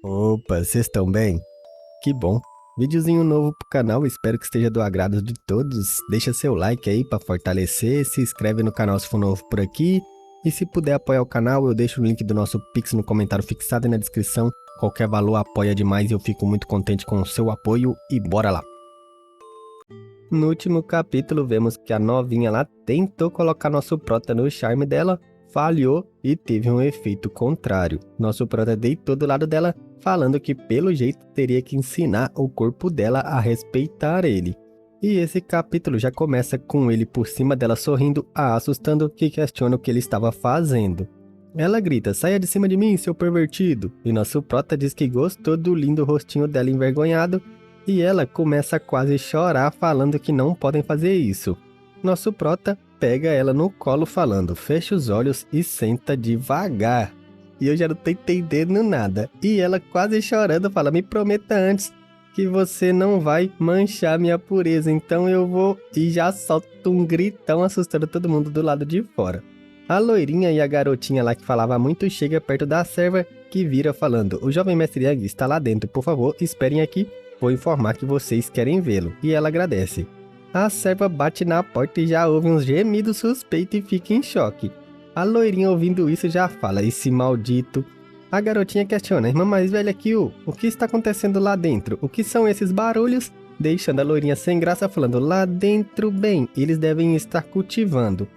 Opa, vocês estão bem? Que bom. Videozinho novo pro canal, espero que esteja do agrado de todos. Deixa seu like aí pra fortalecer, se inscreve no canal se for novo por aqui. E se puder apoiar o canal, eu deixo o link do nosso Pix no comentário fixado e na descrição. Qualquer valor apoia demais e eu fico muito contente com o seu apoio e bora lá! No último capítulo, vemos que a novinha lá tentou colocar nosso prota no charme dela, falhou e teve um efeito contrário. Nosso prota deitou do lado dela, falando que pelo jeito teria que ensinar o corpo dela a respeitar ele. E esse capítulo já começa com ele por cima dela sorrindo, a assustando, que questiona o que ele estava fazendo. Ela grita: "Saia de cima de mim, seu pervertido!" E nosso prota diz que gostou do lindo rostinho dela envergonhado, e ela começa a quase chorar falando que não podem fazer isso. Nosso prota pega ela no colo falando: "Fecha os olhos e senta devagar." E eu já não tô entendendo nada. E ela quase chorando fala: "Me prometa antes que você não vai manchar minha pureza, então eu vou..." E já solta um gritão assustando todo mundo do lado de fora. A loirinha e a garotinha lá que falava muito chega perto da serva, que vira falando: "O jovem mestre Yang está lá dentro, por favor, esperem aqui. Vou informar que vocês querem vê-lo." E ela agradece. A serva bate na porta e já ouve uns gemidos suspeitos e fica em choque. A loirinha ouvindo isso já fala: "Esse maldito." A garotinha questiona: "Irmã mais velha Kyu, o que está acontecendo lá dentro? O que são esses barulhos?" Deixando a loirinha sem graça falando: "Lá dentro, bem, eles devem estar cultivando."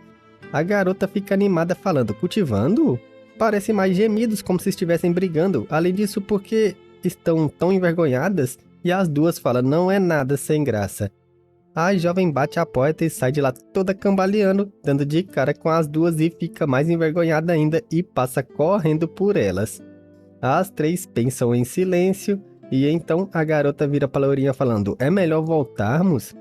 A garota fica animada falando: "Cultivando? Parece mais gemidos, como se estivessem brigando. Além disso, por que estão tão envergonhadas?" E as duas falam: "Não é nada, sem graça." A jovem bate a porta e sai de lá toda cambaleando, dando de cara com as duas e fica mais envergonhada ainda e passa correndo por elas. As três pensam em silêncio e então a garota vira para a loirinha falando: "É melhor voltarmos?"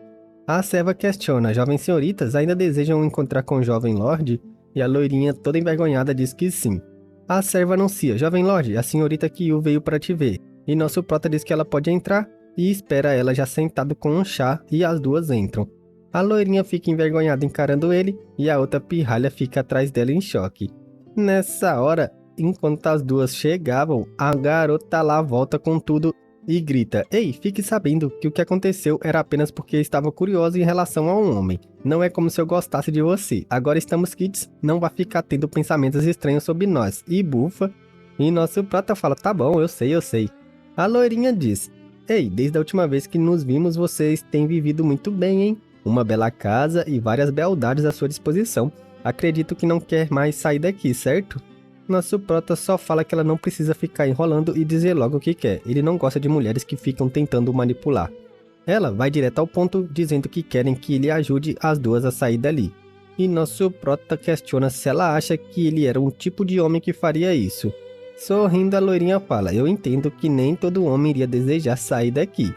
A serva questiona: "Jovens senhoritas ainda desejam encontrar com o jovem lorde?" E a loirinha toda envergonhada diz que sim. A serva anuncia: "Jovem lorde, a senhorita Kyu veio para te ver." E nosso prota diz que ela pode entrar e espera ela já sentado com um chá e as duas entram. A loirinha fica envergonhada encarando ele e a outra pirralha fica atrás dela em choque. Nessa hora, enquanto as duas chegavam, a garota lá volta com tudo e grita: "Ei, fique sabendo que o que aconteceu era apenas porque estava curiosa em relação a um homem. Não é como se eu gostasse de você. Agora estamos quites, não vai ficar tendo pensamentos estranhos sobre nós." E bufa. E nosso prota fala: "Tá bom, eu sei, eu sei." A loirinha diz: "Ei, desde a última vez que nos vimos, vocês têm vivido muito bem, hein? Uma bela casa e várias beldades à sua disposição. Acredito que não quer mais sair daqui, certo?" Nosso prota só fala que ela não precisa ficar enrolando e dizer logo o que quer. Ele não gosta de mulheres que ficam tentando manipular. Ela vai direto ao ponto, dizendo que querem que ele ajude as duas a sair dali. E nosso prota questiona se ela acha que ele era um tipo de homem que faria isso. Sorrindo, a loirinha fala: "Eu entendo que nem todo homem iria desejar sair daqui.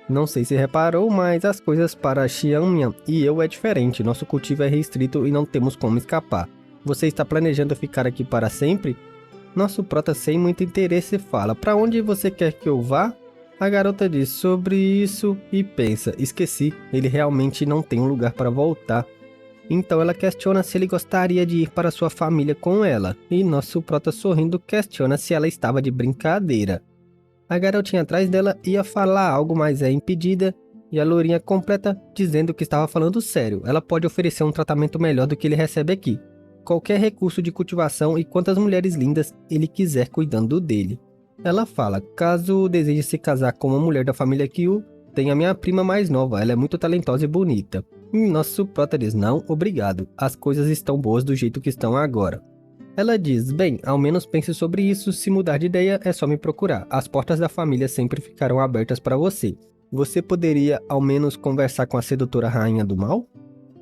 Não sei se reparou, mas as coisas para Xianmian e eu é diferente. Nosso cultivo é restrito e não temos como escapar. Você está planejando ficar aqui para sempre?" Nosso prota, sem muito interesse, fala: "Para onde você quer que eu vá?" A garota diz sobre isso e pensa: "Esqueci, ele realmente não tem um lugar para voltar." Então ela questiona se ele gostaria de ir para sua família com ela, e nosso prota, sorrindo, questiona se ela estava de brincadeira. A garotinha atrás dela ia falar algo, mas é impedida, e a lourinha completa dizendo que estava falando sério. Ela pode oferecer um tratamento melhor do que ele recebe aqui. Qualquer recurso de cultivação e quantas mulheres lindas ele quiser cuidando dele. Ela fala: "Caso deseje se casar com uma mulher da família Kyu, tem a minha prima mais nova, ela é muito talentosa e bonita." E nosso prota diz: "Não, obrigado, as coisas estão boas do jeito que estão agora." Ela diz: "Bem, ao menos pense sobre isso, se mudar de ideia é só me procurar, as portas da família sempre ficarão abertas para você. Você poderia ao menos conversar com a sedutora rainha do mal?"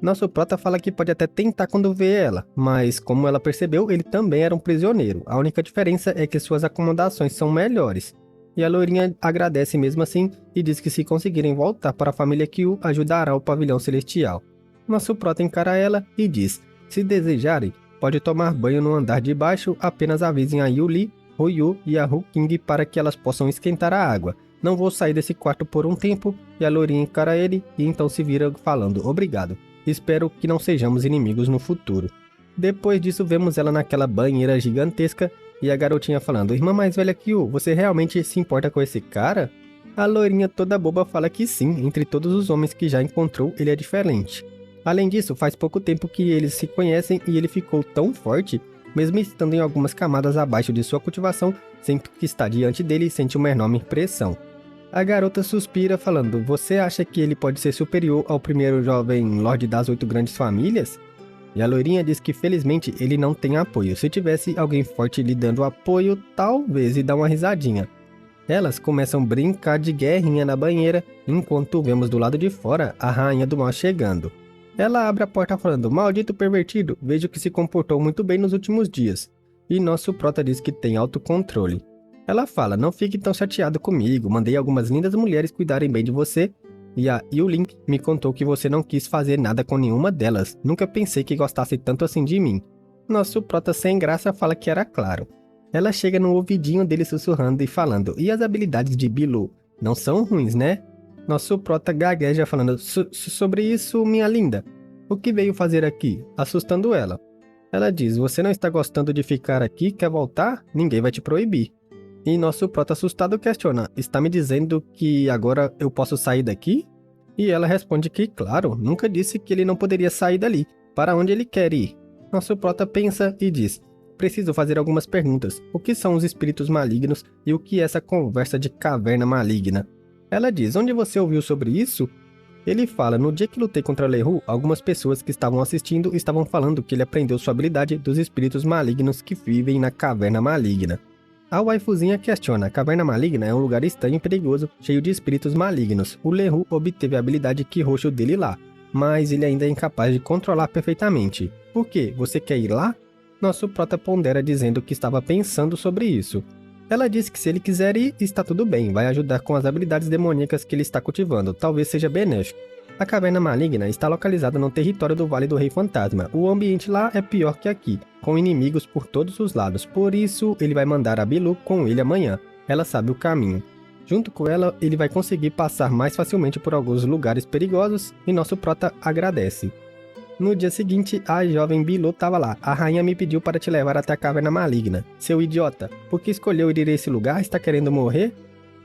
Nosso prota fala que pode até tentar quando vê ela, mas como ela percebeu, ele também era um prisioneiro. A única diferença é que suas acomodações são melhores. E a loirinha agradece mesmo assim e diz que se conseguirem voltar para a família Kyu, ajudará o pavilhão celestial. Nosso prota encara ela e diz: "Se desejarem, pode tomar banho no andar de baixo, apenas avisem a Yuli, Ruyu e a Ruking para que elas possam esquentar a água. Não vou sair desse quarto por um tempo." E a loirinha encara ele e então se vira falando: "Obrigado. Espero que não sejamos inimigos no futuro." Depois disso, vemos ela naquela banheira gigantesca E a garotinha falando, irmã mais velha que você realmente se importa com esse cara? A loirinha toda boba fala que sim, entre todos os homens que já encontrou, ele é diferente. Além disso, faz pouco tempo que eles se conhecem e ele ficou tão forte, mesmo estando em algumas camadas abaixo de sua cultivação, sempre que está diante dele sente uma enorme pressão. A garota suspira falando, você acha que ele pode ser superior ao primeiro jovem Lorde das 8 Grandes Famílias? E a loirinha diz que felizmente ele não tem apoio, se tivesse alguém forte lhe dando apoio, talvez, e dá uma risadinha. Elas começam a brincar de guerrinha na banheira, enquanto vemos do lado de fora a Rainha do Mal chegando. Ela abre a porta falando, maldito pervertido, vejo que se comportou muito bem nos últimos dias. E nosso prota diz que tem autocontrole. Ela fala, não fique tão chateado comigo, mandei algumas lindas mulheres cuidarem bem de você. E a Yulin me contou que você não quis fazer nada com nenhuma delas, nunca pensei que gostasse tanto assim de mim. Nosso prota sem graça fala que era claro. Ela chega no ouvidinho dele sussurrando e falando, e as habilidades de Bilu? Não são ruins, né? Nosso prota gagueja falando, sobre isso, minha linda. O que veio fazer aqui? Assustando ela. Ela diz, você não está gostando de ficar aqui, quer voltar? Ninguém vai te proibir. E nosso prota assustado questiona, está me dizendo que agora eu posso sair daqui? E ela responde que, claro, nunca disse que ele não poderia sair dali. Para onde ele quer ir? Nosso prota pensa e diz, preciso fazer algumas perguntas. O que são os espíritos malignos e o que é essa conversa de caverna maligna? Ela diz, onde você ouviu sobre isso? Ele fala, no dia que lutei contra Lehu, algumas pessoas que estavam assistindo estavam falando que ele aprendeu sua habilidade dos espíritos malignos que vivem na caverna maligna. A waifuzinha questiona, a caverna maligna é um lugar estranho e perigoso, cheio de espíritos malignos. O Lehu obteve a habilidade Ki-Roxo dele lá, mas ele ainda é incapaz de controlar perfeitamente. Por quê? Você quer ir lá? Nosso prota pondera dizendo que estava pensando sobre isso. Ela diz que se ele quiser ir, está tudo bem, vai ajudar com as habilidades demoníacas que ele está cultivando, talvez seja benéfico. A caverna maligna está localizada no território do Vale do Rei Fantasma. O ambiente lá é pior que aqui, com inimigos por todos os lados, por isso ele vai mandar a Bilu com ele amanhã. Ela sabe o caminho. Junto com ela, ele vai conseguir passar mais facilmente por alguns lugares perigosos e nosso prota agradece. No dia seguinte, a jovem Bilu estava lá. A rainha me pediu para te levar até a caverna maligna. Seu idiota, por que escolheu ir a esse lugar? Está querendo morrer?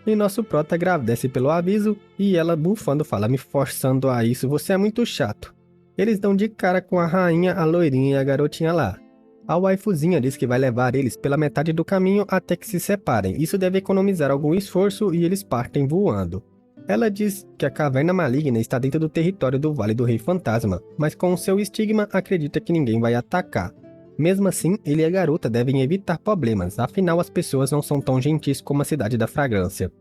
E nosso prota agradece pelo aviso e ela bufando fala, me forçando a isso, você é muito chato. Eles dão de cara com a rainha, a loirinha e a garotinha lá. A waifuzinha diz que vai levar eles pela metade do caminho até que se separem. Isso deve economizar algum esforço e eles partem voando. Ela diz que a caverna maligna está dentro do território do Vale do Rei Fantasma, mas com o seu estigma acredita que ninguém vai atacar. Mesmo assim, ele e a garota devem evitar problemas, afinal as pessoas não são tão gentis como a Cidade da Fragrância.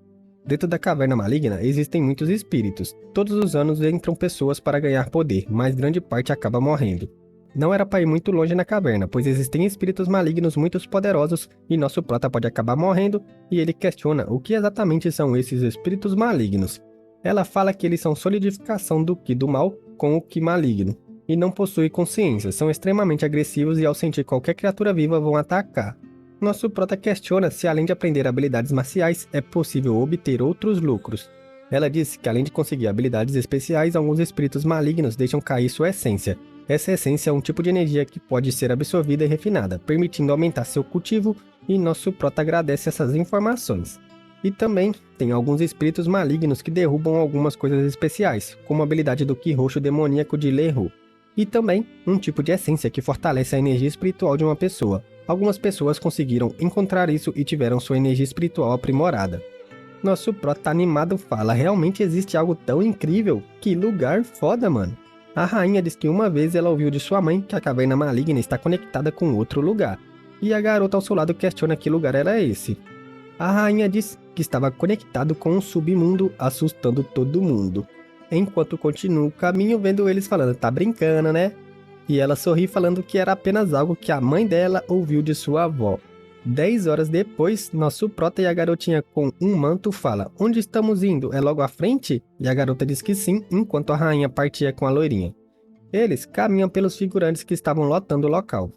Dentro da caverna maligna existem muitos espíritos. Todos os anos entram pessoas para ganhar poder, mas grande parte acaba morrendo. Não era para ir muito longe na caverna, pois existem espíritos malignos muito poderosos e nosso prota pode acabar morrendo, e ele questiona o que exatamente são esses espíritos malignos. Ela fala que eles são solidificação do Ki do mal com o Ki maligno, e não possuem consciência, são extremamente agressivos e ao sentir qualquer criatura viva vão atacar. Nosso prota questiona se além de aprender habilidades marciais, é possível obter outros lucros. Ela diz que além de conseguir habilidades especiais, alguns espíritos malignos deixam cair sua essência. Essa essência é um tipo de energia que pode ser absorvida e refinada, permitindo aumentar seu cultivo, e nosso prota agradece essas informações. E também tem alguns espíritos malignos que derrubam algumas coisas especiais, como a habilidade do Ki-Roxo demoníaco de Lehu. E também um tipo de essência que fortalece a energia espiritual de uma pessoa. Algumas pessoas conseguiram encontrar isso e tiveram sua energia espiritual aprimorada. Nosso prota animado fala, realmente existe algo tão incrível? Que lugar foda, mano! A rainha diz que uma vez ela ouviu de sua mãe que a caverna maligna está conectada com outro lugar. E a garota ao seu lado questiona que lugar era esse. A rainha diz que estava conectado com um submundo, assustando todo mundo. Enquanto continua o caminho, vendo eles falando, tá brincando, né? E ela sorri falando que era apenas algo que a mãe dela ouviu de sua avó. 10 horas depois, nosso prota e a garotinha com um manto fala, onde estamos indo? É logo à frente? E a garota diz que sim, enquanto a rainha partia com a loirinha. Eles caminham pelos figurantes que estavam lotando o local.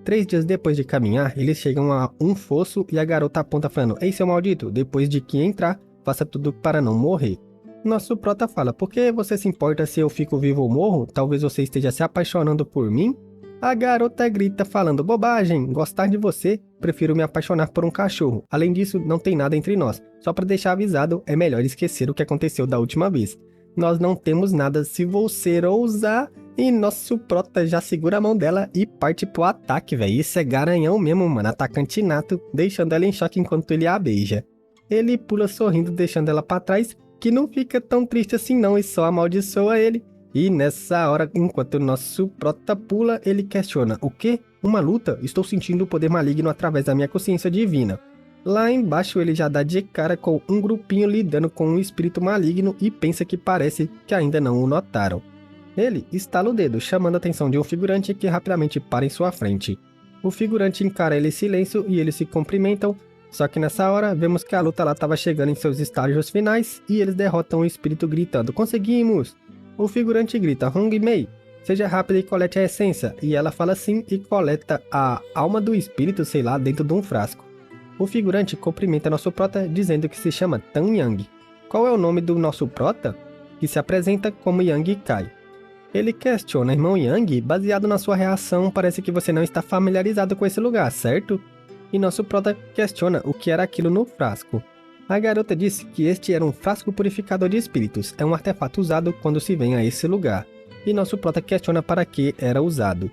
3 dias depois de caminhar, eles chegam a um fosso e a garota aponta falando, ei seu maldito, depois de que entrar, faça tudo para não morrer. Nosso prota fala, por que você se importa se eu fico vivo ou morro? Talvez você esteja se apaixonando por mim? A garota grita falando bobagem, gostar de você, prefiro me apaixonar por um cachorro. Além disso, não tem nada entre nós. Só pra deixar avisado, é melhor esquecer o que aconteceu da última vez. Nós não temos nada se você ousar. E nosso prota já segura a mão dela e parte pro ataque, velho. Isso é garanhão mesmo, mano. Atacante nato, deixando ela em choque enquanto ele a beija. Ele pula sorrindo, deixando ela pra trás, que não fica tão triste assim não e só amaldiçoa ele. E nessa hora, enquanto o nosso prota pula, ele questiona: o quê? Uma luta? Estou sentindo o poder maligno através da minha consciência divina. Lá embaixo ele já dá de cara com um grupinho lidando com um espírito maligno e pensa que parece que ainda não o notaram. Ele estala o dedo, chamando a atenção de um figurante que rapidamente para em sua frente. O figurante encara ele em silêncio e eles se cumprimentam, só que nessa hora vemos que a luta lá estava chegando em seus estágios finais e eles derrotam o espírito gritando: conseguimos! O figurante grita: Hong Mei, seja rápida e colete a essência, e ela fala sim e coleta a alma do espírito, sei lá, dentro de um frasco. O figurante cumprimenta nosso prota dizendo que se chama Tan Yang. Qual é o nome do nosso prota? Que se apresenta como Yang Kai. Ele questiona: irmão Yang, baseado na sua reação, parece que você não está familiarizado com esse lugar, certo? E nosso prota questiona o que era aquilo no frasco. A garota disse que este era um frasco purificador de espíritos, é um artefato usado quando se vem a esse lugar. E nosso prota questiona para que era usado.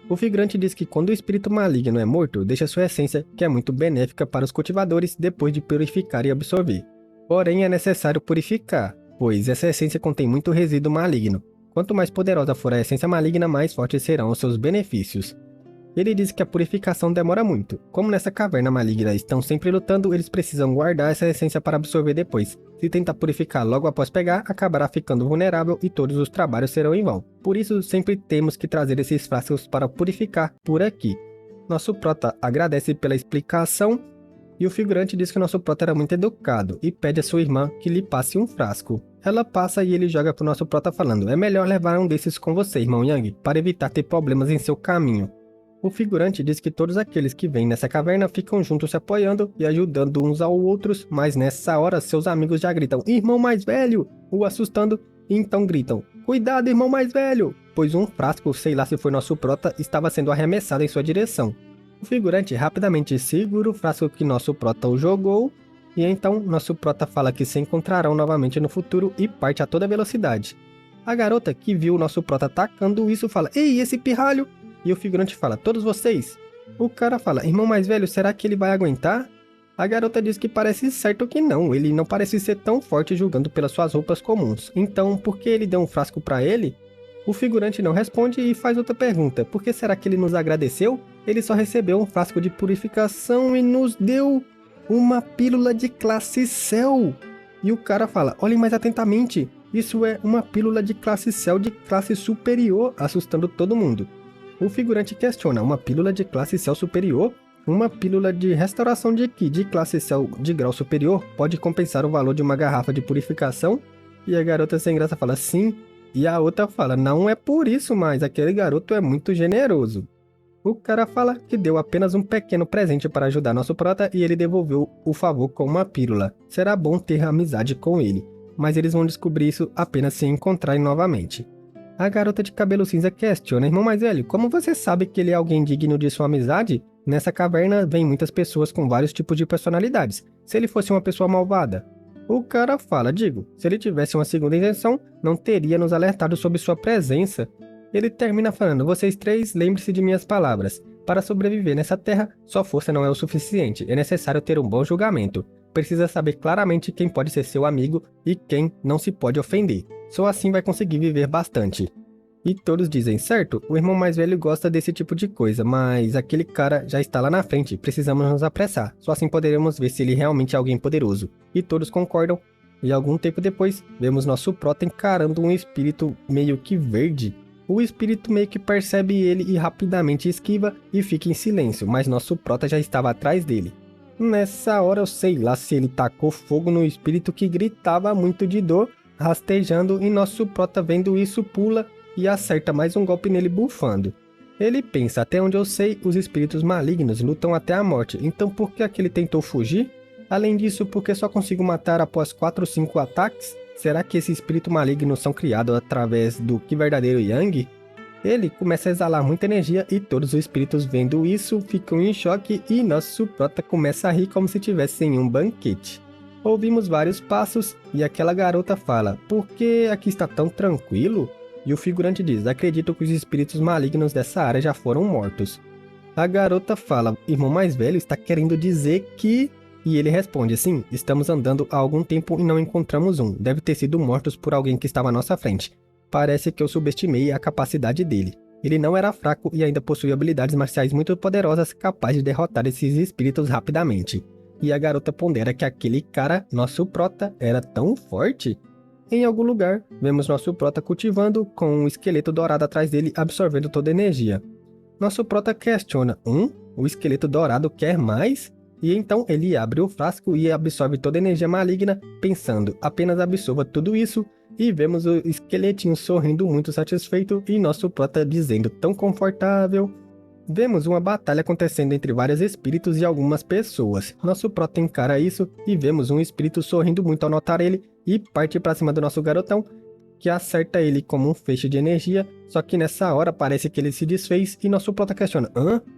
O figurante diz que quando o espírito maligno é morto, deixa sua essência, que é muito benéfica para os cultivadores depois de purificar e absorver. Porém é necessário purificar, pois essa essência contém muito resíduo maligno. Quanto mais poderosa for a essência maligna, mais fortes serão os seus benefícios. Ele diz que a purificação demora muito. Como nessa caverna maligna estão sempre lutando, eles precisam guardar essa essência para absorver depois. Se tentar purificar logo após pegar, acabará ficando vulnerável e todos os trabalhos serão em vão. Por isso, sempre temos que trazer esses frascos para purificar por aqui. Nosso prota agradece pela explicação e o figurante diz que nosso prota era muito educado e pede a sua irmã que lhe passe um frasco. Ela passa e ele joga pro nosso prota falando: é melhor levar um desses com você, irmão Yang, para evitar ter problemas em seu caminho. O figurante diz que todos aqueles que vêm nessa caverna ficam juntos se apoiando e ajudando uns aos outros, mas nessa hora seus amigos já gritam: irmão mais velho! O assustando, e então gritam: cuidado, irmão mais velho! Pois um frasco, sei lá se foi nosso prota, estava sendo arremessado em sua direção. O figurante rapidamente segura o frasco que nosso prota o jogou, e então nosso prota fala que se encontrarão novamente no futuro e parte a toda velocidade. A garota que viu o nosso prota atacando isso fala: ei, esse pirralho! E o figurante fala: todos vocês? O cara fala: irmão mais velho, será que ele vai aguentar? A garota diz que parece certo que não, ele não parece ser tão forte julgando pelas suas roupas comuns. Então, por que ele deu um frasco pra ele? O figurante não responde e faz outra pergunta: por que será que ele nos agradeceu? Ele só recebeu um frasco de purificação e nos deu uma pílula de classe céu. E o cara fala: olhem mais atentamente, isso é uma pílula de classe céu de classe superior, assustando todo mundo. O figurante questiona: uma pílula de classe céu superior? Uma pílula de restauração de Ki de classe céu de grau superior pode compensar o valor de uma garrafa de purificação? E a garota sem graça fala: sim. E a outra fala: não é por isso, mas aquele garoto é muito generoso. O cara fala que deu apenas um pequeno presente para ajudar nosso prota e ele devolveu o favor com uma pílula. Será bom ter amizade com ele, mas eles vão descobrir isso apenas se encontrarem novamente. A garota de cabelo cinza questiona: irmão mais velho, como você sabe que ele é alguém digno de sua amizade? Nessa caverna vem muitas pessoas com vários tipos de personalidades. Se ele fosse uma pessoa malvada? O cara fala: digo, se ele tivesse uma segunda intenção, não teria nos alertado sobre sua presença. Ele termina falando: vocês três, lembre-se de minhas palavras. Para sobreviver nessa terra, só força não é o suficiente, é necessário ter um bom julgamento. Precisa saber claramente quem pode ser seu amigo e quem não se pode ofender. Só assim vai conseguir viver bastante. E todos dizem: certo, o irmão mais velho gosta desse tipo de coisa, mas aquele cara já está lá na frente, precisamos nos apressar. Só assim poderemos ver se ele realmente é alguém poderoso. E todos concordam. E algum tempo depois, vemos nosso prota encarando um espírito meio que verde. O espírito meio que percebe ele e rapidamente esquiva e fica em silêncio, mas nosso prota já estava atrás dele. Nessa hora eu sei lá se ele tacou fogo no espírito que gritava muito de dor, rastejando, e nosso prota vendo isso pula e acerta mais um golpe nele bufando. Ele pensa: até onde eu sei, os espíritos malignos lutam até a morte, então por que aquele tentou fugir? Além disso, por que só consigo matar após 4 ou 5 ataques? Será que esse espírito maligno são criados através do Ki verdadeiro Yang? Ele começa a exalar muita energia e todos os espíritos vendo isso ficam em choque e nosso prota começa a rir como se estivesse em um banquete. Ouvimos vários passos e aquela garota fala, por que aqui está tão tranquilo? E o figurante diz, acredito que os espíritos malignos dessa área já foram mortos. A garota fala, irmão mais velho está querendo dizer que... E ele responde, sim, estamos andando há algum tempo e não encontramos um, deve ter sido mortos por alguém que estava à nossa frente. Parece que eu subestimei a capacidade dele. Ele não era fraco e ainda possuía habilidades marciais muito poderosas capazes de derrotar esses espíritos rapidamente. E a garota pondera que aquele cara, nosso prota, era tão forte. Em algum lugar, vemos nosso prota cultivando, com um esqueleto dourado atrás dele absorvendo toda a energia. Nosso prota questiona, o esqueleto dourado quer mais? E então ele abre o frasco e absorve toda a energia maligna, pensando, apenas absorva tudo isso, e vemos o esqueletinho sorrindo muito satisfeito e nosso prota dizendo tão confortável. Vemos uma batalha acontecendo entre vários espíritos e algumas pessoas. Nosso prota encara isso e vemos um espírito sorrindo muito ao notar ele e parte para cima do nosso garotão, que acerta ele como um feixe de energia, só que nessa hora parece que ele se desfez e nosso prota questiona,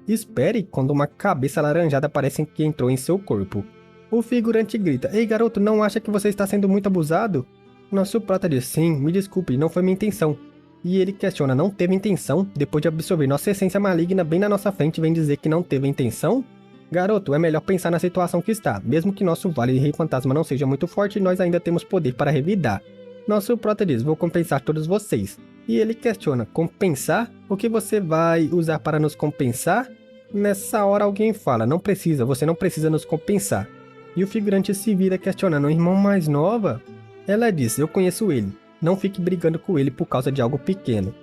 espere, quando uma cabeça alaranjada parece que entrou em seu corpo. O figurante grita, ei garoto, não acha que você está sendo muito abusado? Nosso prota diz, sim, me desculpe, não foi minha intenção. E ele questiona, não teve intenção? Depois de absorver nossa essência maligna bem na nossa frente, vem dizer que não teve intenção? Garoto, é melhor pensar na situação que está. Mesmo que nosso Vale de Rei Fantasma não seja muito forte, nós ainda temos poder para revidar. Nosso prota diz, vou compensar todos vocês. E ele questiona, compensar? O que você vai usar para nos compensar? Nessa hora alguém fala, não precisa, você não precisa nos compensar. E o figurante se vira questionando, irmão mais nova? Ela diz, eu conheço ele. Não fique brigando com ele por causa de algo pequeno.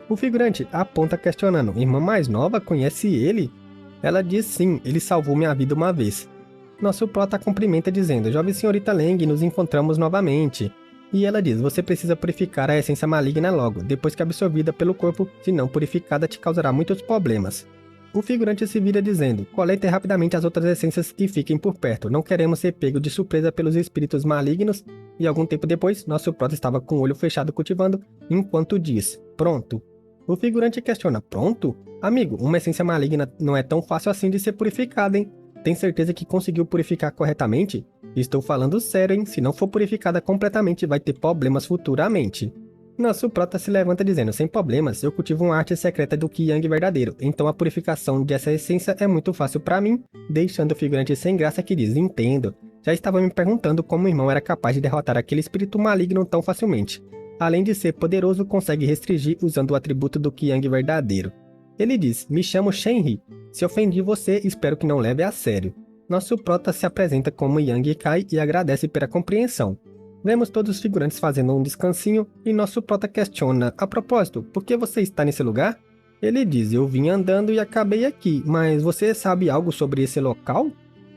O figurante aponta questionando, irmã mais nova, conhece ele? Ela diz sim, ele salvou minha vida uma vez. Nosso prota cumprimenta dizendo, jovem senhorita Leng, nos encontramos novamente. E ela diz, você precisa purificar a essência maligna logo, depois que absorvida pelo corpo, se não purificada te causará muitos problemas. O figurante se vira dizendo, colete rapidamente as outras essências e fiquem por perto, não queremos ser pego de surpresa pelos espíritos malignos. E algum tempo depois, nosso prota estava com o olho fechado cultivando, enquanto diz, pronto. O figurante questiona, pronto? Amigo, uma essência maligna não é tão fácil assim de ser purificada, hein? Tem certeza que conseguiu purificar corretamente? Estou falando sério, hein? Se não for purificada completamente, vai ter problemas futuramente. Nosso prota se levanta dizendo, sem problemas, eu cultivo uma arte secreta do Qi Yang verdadeiro, então a purificação dessa essência é muito fácil para mim, deixando o figurante sem graça que diz, entendo. Já estava me perguntando como o irmão era capaz de derrotar aquele espírito maligno tão facilmente. Além de ser poderoso, consegue restringir usando o atributo do Qi Yang verdadeiro. Ele diz, me chamo Shenhe. Se ofendi você, espero que não leve a sério. Nosso prota se apresenta como Yang Kai e agradece pela compreensão. Vemos todos os figurantes fazendo um descansinho e nosso prota questiona, a propósito, por que você está nesse lugar? Ele diz, eu vim andando e acabei aqui, mas você sabe algo sobre esse local?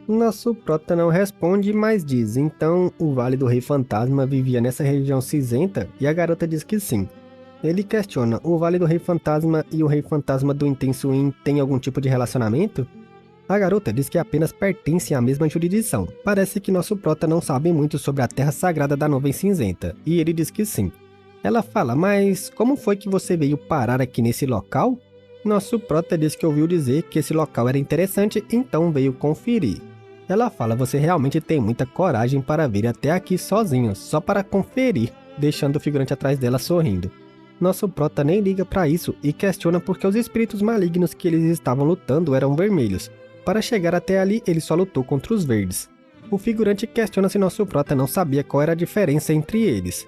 Nosso prota não responde, mas diz, então o Vale do Rei Fantasma vivia nessa região cinzenta? E a garota diz que sim. Ele questiona, o Vale do Rei Fantasma e o Rei Fantasma do Intenso In têm algum tipo de relacionamento? A garota diz que apenas pertencem à mesma jurisdição. Parece que nosso prota não sabe muito sobre a terra sagrada da nuvem cinzenta, e ele diz que sim. Ela fala, mas como foi que você veio parar aqui nesse local? Nosso prota diz que ouviu dizer que esse local era interessante, então veio conferir. Ela fala, você realmente tem muita coragem para vir até aqui sozinho, só para conferir, deixando o figurante atrás dela sorrindo. Nosso prota nem liga para isso e questiona porque os espíritos malignos que eles estavam lutando eram vermelhos. Para chegar até ali, ele só lutou contra os verdes. O figurante questiona se nosso prota não sabia qual era a diferença entre eles.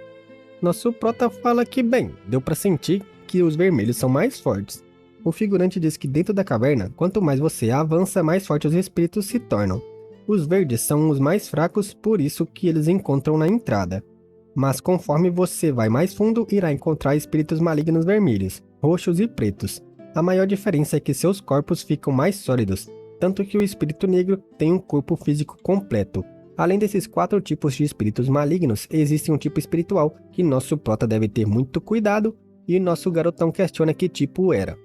Nosso prota fala que, bem, deu para sentir que os vermelhos são mais fortes. O figurante diz que dentro da caverna, quanto mais você avança, mais fortes os espíritos se tornam. Os verdes são os mais fracos, por isso que eles encontram na entrada. Mas conforme você vai mais fundo, irá encontrar espíritos malignos vermelhos, roxos e pretos. A maior diferença é que seus corpos ficam mais sólidos, tanto que o espírito negro tem um corpo físico completo. Além desses 4 tipos de espíritos malignos, existe um tipo espiritual que nosso prota deve ter muito cuidado e nosso garotão questiona que tipo era.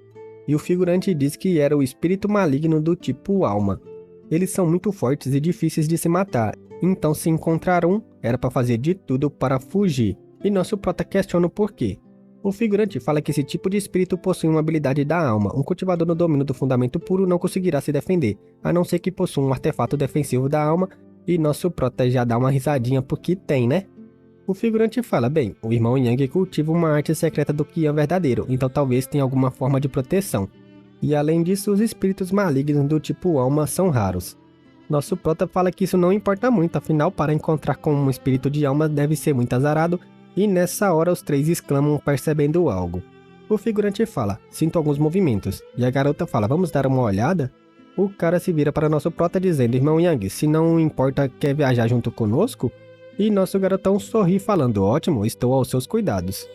E o figurante diz que era o espírito maligno do tipo alma. Eles são muito fortes e difíceis de se matar, então se encontrar um, era para fazer de tudo para fugir. E nosso prota questiona o porquê. O figurante fala que esse tipo de espírito possui uma habilidade da alma. Um cultivador no domínio do fundamento puro não conseguirá se defender, a não ser que possua um artefato defensivo da alma, e nosso prota já dá uma risadinha porque tem, né? O figurante fala, bem, o irmão Yang cultiva uma arte secreta do Qian verdadeiro, então talvez tenha alguma forma de proteção. E além disso, os espíritos malignos do tipo alma são raros. Nosso prota fala que isso não importa muito, afinal para encontrar com um espírito de alma deve ser muito azarado, e nessa hora os três exclamam percebendo algo. O figurante fala, sinto alguns movimentos, e a garota fala, vamos dar uma olhada? O cara se vira para nosso prota dizendo, irmão Yang, se não importa, quer viajar junto conosco? E nosso garotão sorri falando, ótimo, estou aos seus cuidados.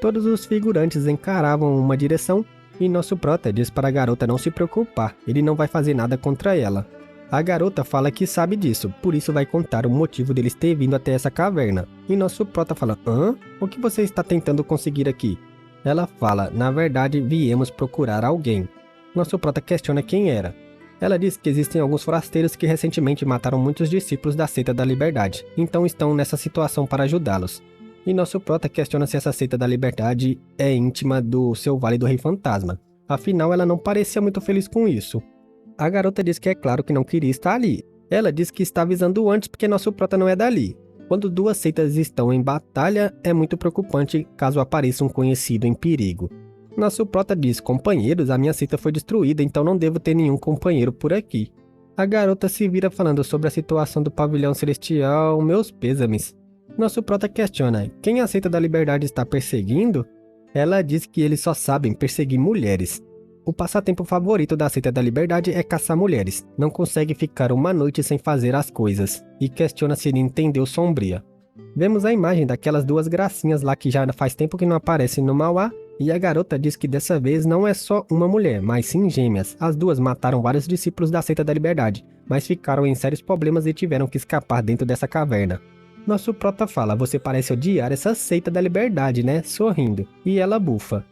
Todos os figurantes encaravam uma direção, e nosso prota diz para a garota não se preocupar, ele não vai fazer nada contra ela. A garota fala que sabe disso, por isso vai contar o motivo deles ter vindo até essa caverna. E nosso prota fala, hã? O que você está tentando conseguir aqui? Ela fala, na verdade viemos procurar alguém. Nosso prota questiona quem era. Ela diz que existem alguns forasteiros que recentemente mataram muitos discípulos da Seita da Liberdade, então estão nessa situação para ajudá-los. E nosso prota questiona se essa Seita da Liberdade é íntima do seu Vale do Rei Fantasma. Afinal, ela não parecia muito feliz com isso. A garota diz que é claro que não queria estar ali. Ela diz que está avisando antes porque nosso prota não é dali. Quando duas seitas estão em batalha, é muito preocupante caso apareça um conhecido em perigo. Nosso prota diz, companheiros, a minha seita foi destruída, então não devo ter nenhum companheiro por aqui. A garota se vira falando sobre a situação do pavilhão celestial, meus pêsames. Nosso prota questiona, quem a Seita da Liberdade está perseguindo? Ela diz que eles só sabem perseguir mulheres. O passatempo favorito da Seita da Liberdade é caçar mulheres, não consegue ficar uma noite sem fazer as coisas, e questiona se ele entendeu Sombria. Vemos a imagem daquelas duas gracinhas lá que já faz tempo que não aparecem no Mauá, e a garota diz que dessa vez não é só uma mulher, mas sim gêmeas. As duas mataram vários discípulos da Seita da Liberdade, mas ficaram em sérios problemas e tiveram que escapar dentro dessa caverna. Nosso prota fala, você parece odiar essa Seita da Liberdade, né? Sorrindo. E ela bufa.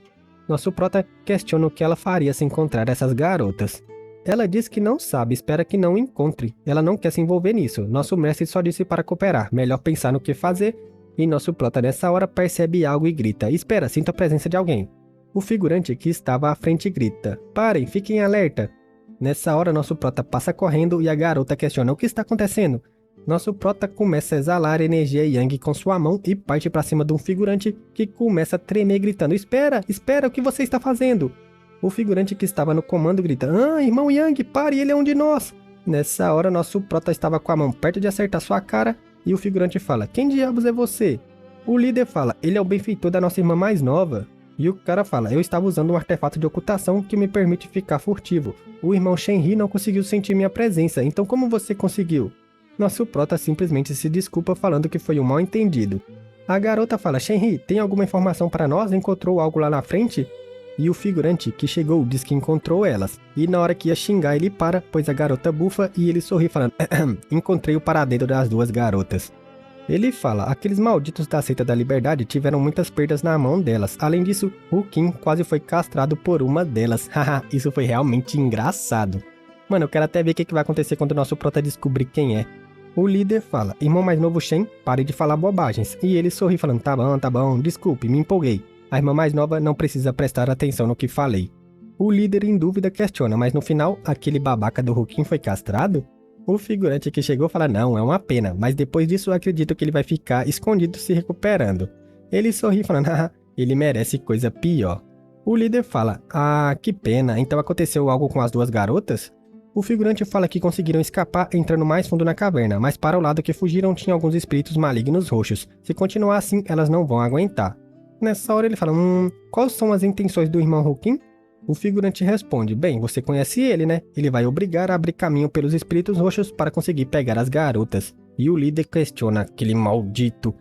Nosso prota questiona o que ela faria se encontrar essas garotas. Ela diz que não sabe, espera que não encontre. Ela não quer se envolver nisso. Nosso mestre só disse para cooperar, melhor pensar no que fazer. E nosso prota nessa hora percebe algo e grita, espera, sinto a presença de alguém. O figurante que estava à frente grita, parem, fiquem alerta. Nessa hora nosso prota passa correndo e a garota questiona o que está acontecendo. Nosso prota começa a exalar energia Yang com sua mão e parte para cima de um figurante que começa a tremer gritando, espera, espera, o que você está fazendo? O figurante que estava no comando grita, irmão Yang, pare, ele é um de nós. Nessa hora nosso prota estava com a mão perto de acertar sua cara. E o figurante fala, quem diabos é você? O líder fala, ele é o benfeitor da nossa irmã mais nova. E o cara fala, eu estava usando um artefato de ocultação que me permite ficar furtivo. O irmão Shenhe não conseguiu sentir minha presença, então como você conseguiu? Nosso prota simplesmente se desculpa falando que foi um mal entendido. A garota fala, Shenhe, tem alguma informação para nós? Encontrou algo lá na frente? E o figurante que chegou diz que encontrou elas. E na hora que ia xingar ele para, pois a garota bufa e ele sorri falando, encontrei o paradeiro das duas garotas. Ele fala, aqueles malditos da Seita da Liberdade tiveram muitas perdas na mão delas. Além disso, o Kim quase foi castrado por uma delas. Haha, isso foi realmente engraçado. Mano, eu quero até ver o que vai acontecer quando o nosso prota descobrir quem é. O líder fala, irmão mais novo Shen, pare de falar bobagens. E ele sorri falando, tá bom, desculpe, me empolguei. A irmã mais nova não precisa prestar atenção no que falei. O líder em dúvida questiona, mas no final, aquele babaca do Rukin foi castrado? O figurante que chegou fala, não, é uma pena, mas depois disso eu acredito que ele vai ficar escondido se recuperando. Ele sorri falando, ele merece coisa pior. O líder fala, que pena, então aconteceu algo com as duas garotas? O figurante fala que conseguiram escapar entrando mais fundo na caverna, mas para o lado que fugiram tinha alguns espíritos malignos roxos. Se continuar assim, elas não vão aguentar. Nessa hora ele fala, quais são as intenções do irmão Rukin? O figurante responde, bem, você conhece ele, né? Ele vai obrigar a abrir caminho pelos espíritos roxos para conseguir pegar as garotas. E o líder questiona, aquele maldito.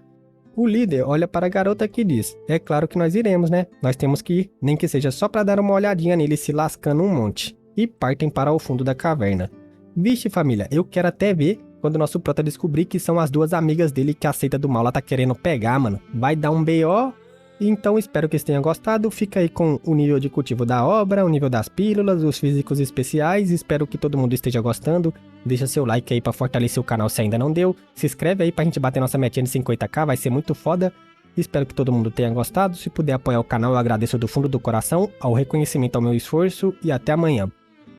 O líder olha para a garota que diz, é claro que nós iremos, né? Nós temos que ir, nem que seja só para dar uma olhadinha nele se lascando um monte. E partem para o fundo da caverna. Vixe família, eu quero até ver quando o nosso prota descobrir que são as duas amigas dele que a Seita do Mal lá tá querendo pegar, mano. Vai dar um BO. Então espero que vocês tenham gostado, fica aí com o nível de cultivo da obra, o nível das pílulas, os físicos especiais, espero que todo mundo esteja gostando, deixa seu like aí pra fortalecer o canal se ainda não deu, se inscreve aí pra gente bater nossa metinha de 50k, vai ser muito foda, Espero que todo mundo tenha gostado. Se puder apoiar o canal, eu agradeço do fundo do coração, ao reconhecimento ao meu esforço e até amanhã.